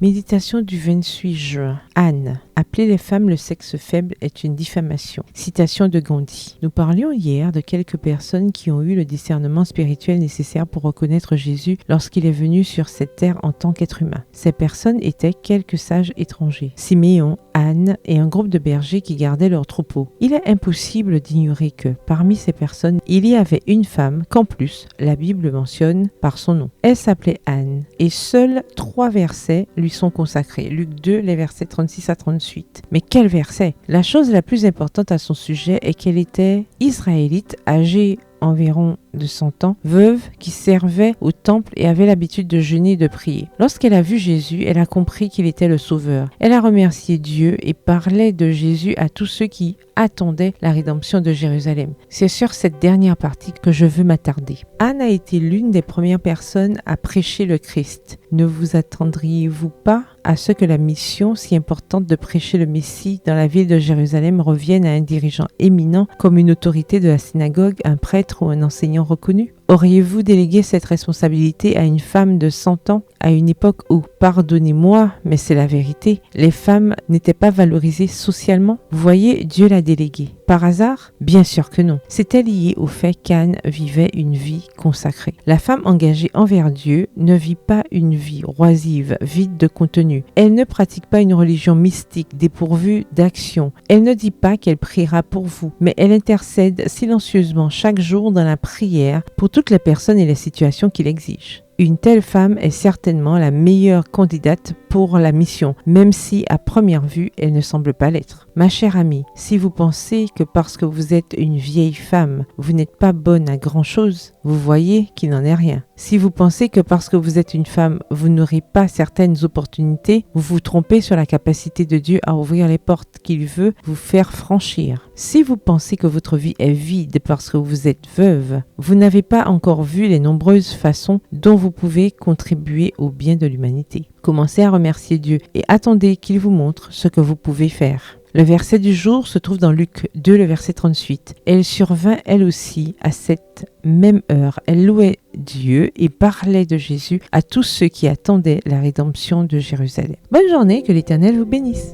Méditation du 28 juin. Anne. Appeler les femmes le sexe faible est une diffamation. Citation de Gandhi. Nous parlions hier de quelques personnes qui ont eu le discernement spirituel nécessaire pour reconnaître Jésus lorsqu'il est venu sur cette terre en tant qu'être humain. Ces personnes étaient quelques sages étrangers. Siméon, Anne et un groupe de bergers qui gardaient leurs troupeaux. Il est impossible d'ignorer que, parmi ces personnes, il y avait une femme qu'en plus, la Bible mentionne par son nom. Elle s'appelait Anne et seuls 3 versets lui sont consacrés. Luc 2, les versets 36 à 38. Mais quel verset! La chose la plus importante à son sujet est qu'elle était israélite, âgée environ de 100 ans, veuve qui servait au temple et avait l'habitude de jeûner et de prier. Lorsqu'elle a vu Jésus, elle a compris qu'il était le Sauveur. Elle a remercié Dieu et parlait de Jésus à tous ceux qui attendaient la rédemption de Jérusalem. C'est sur cette dernière partie que je veux m'attarder. Anne a été l'une des premières personnes à prêcher le Christ. Ne vous attendriez-vous pas à ce que la mission si importante de prêcher le Messie dans la ville de Jérusalem revienne à un dirigeant éminent comme une autorité de la synagogue, un prêtre ou un enseignant reconnu? Auriez-vous délégué cette responsabilité à une femme de 100 ans, à une époque où, pardonnez-moi, mais c'est la vérité, les femmes n'étaient pas valorisées socialement? Vous voyez, Dieu l'a déléguée. Par hasard? Bien sûr que non. C'était lié au fait qu'Anne vivait une vie consacrée. La femme engagée envers Dieu ne vit pas une vie oisive, vide de contenu. Elle ne pratique pas une religion mystique, dépourvue d'action. Elle ne dit pas qu'elle priera pour vous, mais elle intercède silencieusement chaque jour dans la prière pour toutes les personnes et les situations qui l'exigent. Une telle femme est certainement la meilleure candidate pour la mission, même si à première vue, elle ne semble pas l'être. Ma chère amie, si vous pensez que parce que vous êtes une vieille femme, vous n'êtes pas bonne à grand-chose, vous voyez qu'il n'en est rien. Si vous pensez que parce que vous êtes une femme, vous n'aurez pas certaines opportunités, vous vous trompez sur la capacité de Dieu à ouvrir les portes qu'il veut vous faire franchir. Si vous pensez que votre vie est vide parce que vous êtes veuve, vous n'avez pas encore vu les nombreuses façons dont vous pouvez contribuer au bien de l'humanité. Commencez à remercier Dieu et attendez qu'il vous montre ce que vous pouvez faire. Le verset du jour se trouve dans Luc 2, le verset 38. Elle survint elle aussi à cette même heure. Elle louait Dieu et parlait de Jésus à tous ceux qui attendaient la rédemption de Jérusalem. Bonne journée, que l'Éternel vous bénisse.